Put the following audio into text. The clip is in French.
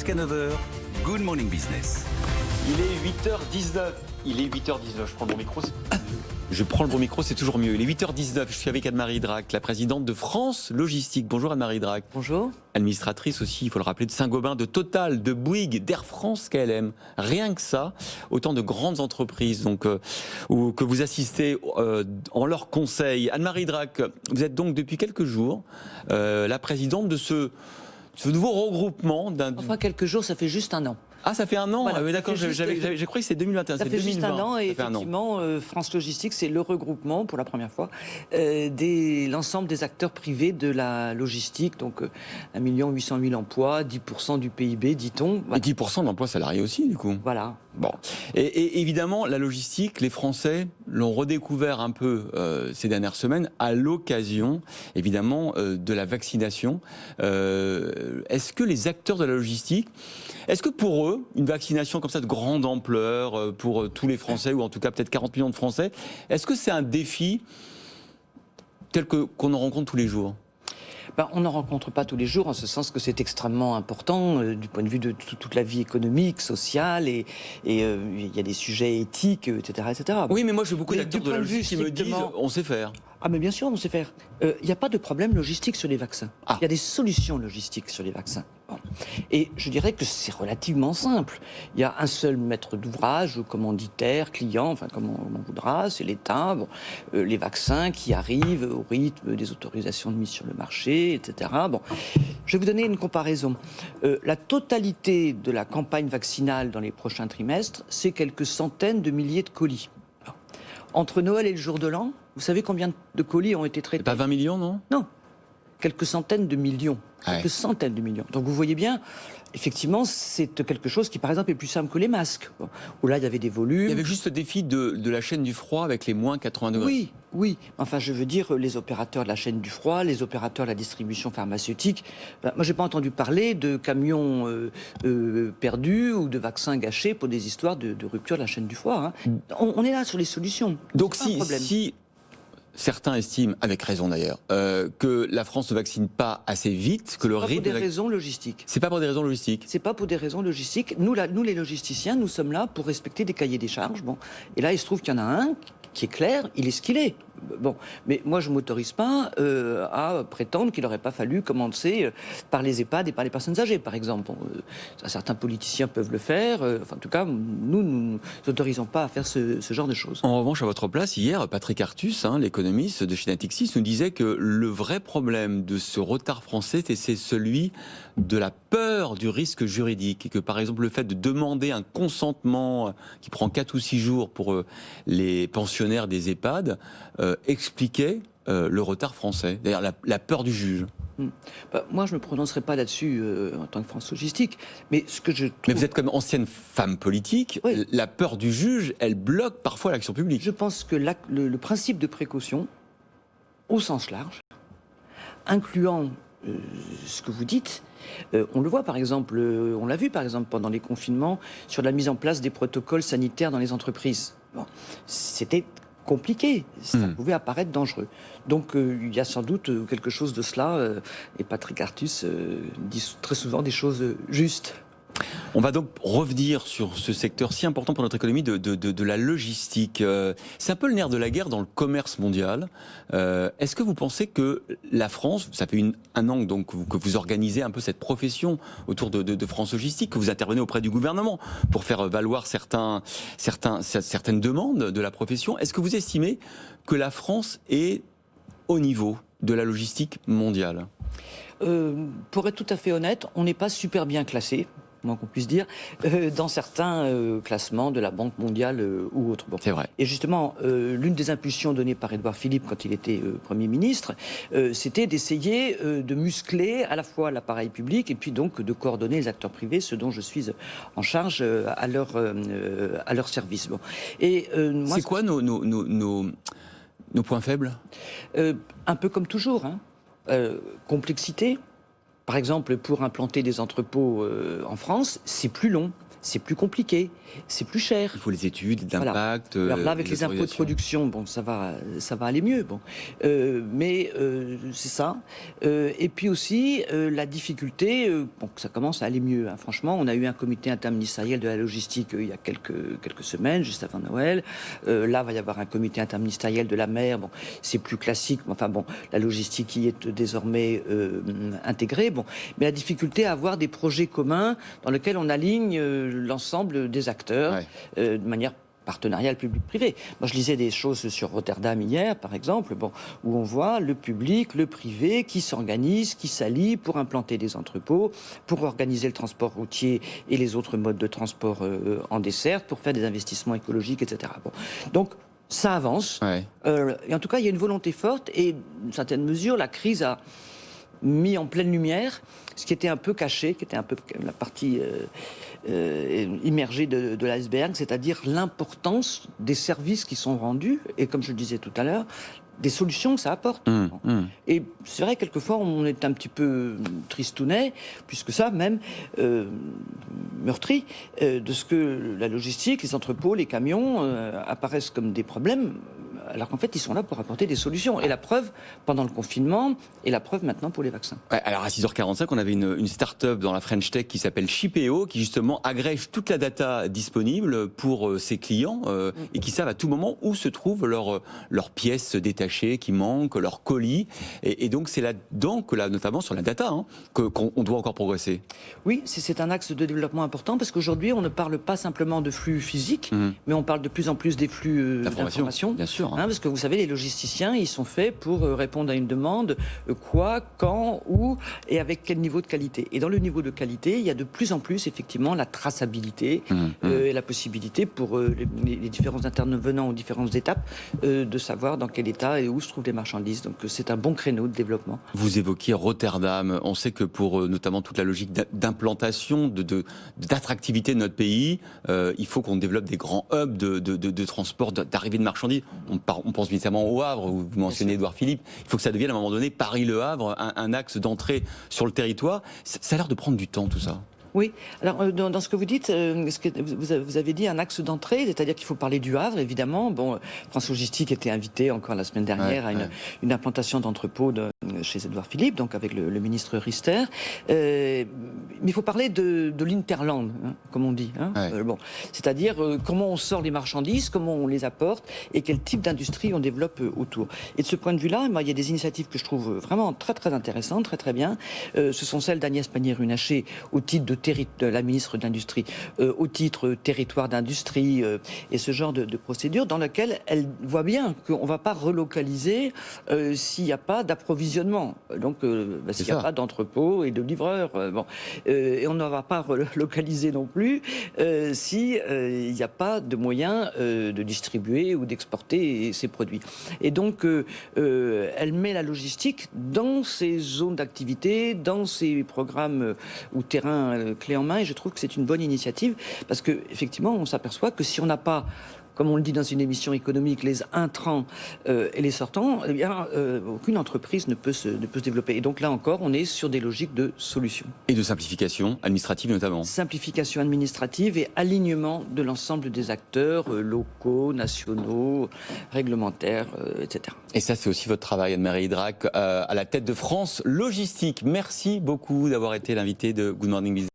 Jusqu'à 9h, Good Morning Business. Il est 8h19. Il est 8h19. Je prends le bon micro. Je prends le bon micro, c'est toujours mieux. Il est 8h19. Je suis avec Anne-Marie Drac, la présidente de France Logistique. Bonjour Anne-Marie Drac. Bonjour. Administratrice aussi, il faut le rappeler, de Saint-Gobain, de Total, de Bouygues, d'Air France KLM. Rien que ça, autant de grandes entreprises donc, que vous assistez en leur conseil. Anne-Marie Drac, vous êtes donc depuis quelques jours la présidente de ce nouveau regroupement. Enfin, quelques jours, ça fait juste un an. Ah, ça fait un an. Voilà, D'accord, j'ai cru que c'était 2021. Ça c'est fait 2020. juste un an et effectivement, France Logistique, c'est le regroupement, pour la première fois, l'ensemble des acteurs privés de la logistique. Donc 1 800 000 emplois, 10% du PIB, dit-on. Voilà. Et 10% d'emplois salariés aussi, du coup. Voilà. Bon. Et évidemment, la logistique, les Français l'ont redécouvert un peu ces dernières semaines à l'occasion, évidemment, de la vaccination. Est-ce que les acteurs de la logistique, est-ce que pour eux, une vaccination comme ça de grande ampleur pour tous les Français, ou en tout cas peut-être 40 millions de Français, est-ce que c'est un défi tel qu'on en rencontre tous les jours ? On n'en rencontre pas tous les jours, en ce sens que c'est extrêmement important du point de vue de toute la vie économique, sociale, et il y a des sujets éthiques, etc. etc. Oui, mais moi j'ai beaucoup d'acteurs de la logistique qui me disent on sait faire. Ah mais bien sûr, on sait faire. Il n'y a pas de problème logistique sur les vaccins. Il y a des solutions logistiques sur les vaccins. Bon. Et je dirais que c'est relativement simple. Il y a un seul maître d'ouvrage, commanditaire, client, enfin comme on voudra, c'est l'État. Bon. Les vaccins qui arrivent au rythme des autorisations de mise sur le marché, etc. Bon. Je vais vous donner une comparaison. La totalité de la campagne vaccinale dans les prochains trimestres, c'est quelques centaines de milliers de colis. Entre Noël et le jour de l'an, vous savez combien de colis ont été traités ? Pas 20 millions, non ? Non, quelques centaines de millions. Quelques centaines de millions. Donc vous voyez bien, effectivement, c'est quelque chose qui, par exemple, est plus simple que les masques. Bon, où là, il y avait des volumes. Il y avait juste le défi de la chaîne du froid avec les moins 80 degrés. Oui, oui. Enfin, je veux dire, les opérateurs de la chaîne du froid, les opérateurs de la distribution pharmaceutique. Moi, j'ai pas entendu parler de camions perdus ou de vaccins gâchés pour des histoires de rupture de la chaîne du froid. Hein. On est là sur les solutions. Donc si certains estiment, avec raison d'ailleurs, que la France ne vaccine pas assez vite, que le rythme... C'est pas pour des raisons logistiques. C'est pas pour des raisons logistiques. C'est pas pour des raisons logistiques. Nous, les logisticiens, nous sommes là pour respecter des cahiers des charges. Bon. Et là, il se trouve qu'il y en a un qui est clair, il est ce qu'il est. Bon, mais moi je ne m'autorise pas à prétendre qu'il n'aurait pas fallu commencer par les EHPAD et par les personnes âgées, par exemple. Bon, certains politiciens peuvent le faire. En tout cas, nous ne nous autorisons pas à faire ce genre de choses. En revanche, à votre place, hier, Patrick Artus, l'économiste de chez Natixis, nous disait que le vrai problème de ce retard français, c'est celui de la peur du risque juridique. Et que, par exemple, le fait de demander un consentement qui prend 4 ou 6 jours pour les pensionnaires des EHPAD expliquait le retard français, d'ailleurs la peur du juge. Moi, je ne me prononcerai pas là-dessus en tant que France Logistique, mais ce que je trouve... Mais vous êtes comme ancienne femme politique, oui. La peur du juge, elle bloque parfois l'action publique. Je pense que le principe de précaution, au sens large, incluant ce que vous dites, on le voit par exemple, on l'a vu par exemple pendant les confinements, sur la mise en place des protocoles sanitaires dans les entreprises. Bon, c'était compliqué, ça pouvait apparaître dangereux. Donc il y a sans doute quelque chose de cela, et Patrick Artus dit très souvent des choses justes. On va donc revenir sur ce secteur si important pour notre économie de la logistique. C'est un peu le nerf de la guerre dans le commerce mondial. Est-ce que vous pensez que la France, ça fait un an donc que vous organisez un peu cette profession autour de France Logistique, que vous intervenez auprès du gouvernement pour faire valoir certaines demandes de la profession, est-ce que vous estimez que la France est au niveau de la logistique mondiale ? Pour être tout à fait honnête, on n'est pas super bien classé, moins qu'on puisse dire, dans certains classements de la Banque mondiale ou autres. Bon. C'est vrai. Et justement, l'une des impulsions données par Édouard Philippe quand il était Premier ministre, c'était d'essayer de muscler à la fois l'appareil public et puis donc de coordonner les acteurs privés, ce dont je suis en charge à leur service. Bon. Et moi, c'est quoi nos points faibles ? Un peu comme toujours, hein. Complexité. Par exemple, pour implanter des entrepôts en France, c'est plus long. c'est plus compliqué, c'est plus cher. Il faut les études d'impact. Voilà. Alors là, avec les impôts de production, bon, ça va aller mieux. Bon. Mais c'est ça. Et puis aussi, la difficulté, bon, ça commence à aller mieux. Hein. Franchement, on a eu un comité interministériel de la logistique il y a quelques semaines, juste avant Noël. Là, va y avoir un comité interministériel de la mer. Bon, c'est plus classique. Mais enfin bon, la logistique y est désormais intégrée. Bon, mais la difficulté à avoir des projets communs dans lesquels on aligne l'ensemble des acteurs de manière partenariale public-privé. Moi, je lisais des choses sur Rotterdam hier, par exemple, bon, où on voit le public, le privé qui s'organisent, qui s'allient pour implanter des entrepôts, pour organiser le transport routier et les autres modes de transport en dessert, pour faire des investissements écologiques, etc. Bon. Donc, ça avance. Et en tout cas, il y a une volonté forte et, d'une certaine mesure, la crise a mis en pleine lumière ce qui était un peu caché, qui était un peu la partie immergée de l'iceberg, c'est-à-dire l'importance des services qui sont rendus, et comme je le disais tout à l'heure, des solutions que ça apporte. Et c'est vrai, quelquefois, on est un petit peu tristounet, puisque ça, même, meurtri, de ce que la logistique, les entrepôts, les camions apparaissent comme des problèmes, alors qu'en fait, ils sont là pour apporter des solutions. Et la preuve, pendant le confinement, et la preuve maintenant pour les vaccins. Alors, à 6h45, on avait une start-up dans la French Tech qui s'appelle Shipeo, qui justement agrège toute la data disponible pour ses clients, et qui savent à tout moment où se trouvent leurs pièces détachées qui manquent, leurs colis. Et donc, c'est là-dedans que, là, notamment sur la data, qu'on doit encore progresser. Oui, c'est un axe de développement important, parce qu'aujourd'hui, on ne parle pas simplement de flux physiques, mais on parle de plus en plus des flux d'informations. Bien sûr. Parce que vous savez, les logisticiens, ils sont faits pour répondre à une demande, quoi, quand, où, et avec quel niveau de qualité. Et dans le niveau de qualité, il y a de plus en plus, effectivement, la traçabilité et la possibilité pour les différents intervenants aux différentes étapes de savoir dans quel état et où se trouvent les marchandises. Donc c'est un bon créneau de développement. Vous évoquiez Rotterdam. On sait que pour notamment toute la logique d'implantation, d'attractivité de notre pays, il faut qu'on développe des grands hubs de transport, d'arrivée de marchandises. On pense évidemment au Havre, où vous mentionnez Édouard Philippe. Il faut que ça devienne à un moment donné Paris-Le Havre, un axe d'entrée sur le territoire. Ça a l'air de prendre du temps, tout ça. Oui, alors dans ce que vous dites, vous avez dit un axe d'entrée, c'est-à-dire qu'il faut parler du Havre, évidemment. Bon, France Logistique était invitée encore la semaine dernière à une implantation d'entrepôt chez Édouard Philippe, donc avec le ministre Rister. Mais il faut parler de l'interland, comme on dit. Bon, c'est-à-dire comment on sort les marchandises, comment on les apporte et quel type d'industrie on développe autour. Et de ce point de vue-là, il y a des initiatives que je trouve vraiment très très intéressantes, très très bien. Ce sont celles d'Agnès Pannier-Runacher au titre de la ministre de l'Industrie, au titre territoire d'industrie et ce genre de procédure dans laquelle elle voit bien qu'on ne va pas relocaliser s'il n'y a pas d'approvisionnement. Donc s'il n'y a pas d'entrepôt et de livreurs. Et on ne va pas relocaliser non plus s'il n'y a pas de moyens de distribuer ou d'exporter ces produits. Et donc elle met la logistique dans ses zones d'activité, dans ses programmes ou terrains clés en main, et je trouve que c'est une bonne initiative parce que effectivement on s'aperçoit que si on n'a pas, comme on le dit dans une émission économique, les intrants et les sortants, eh bien aucune entreprise ne peut se développer. Et donc là encore, on est sur des logiques de solutions. Et de simplification administrative notamment. Simplification administrative et alignement de l'ensemble des acteurs locaux, nationaux, réglementaires, etc. Et ça, c'est aussi votre travail, Anne-Marie Idrac, à la tête de France Logistique. Merci beaucoup d'avoir été l'invité de Good Morning Business.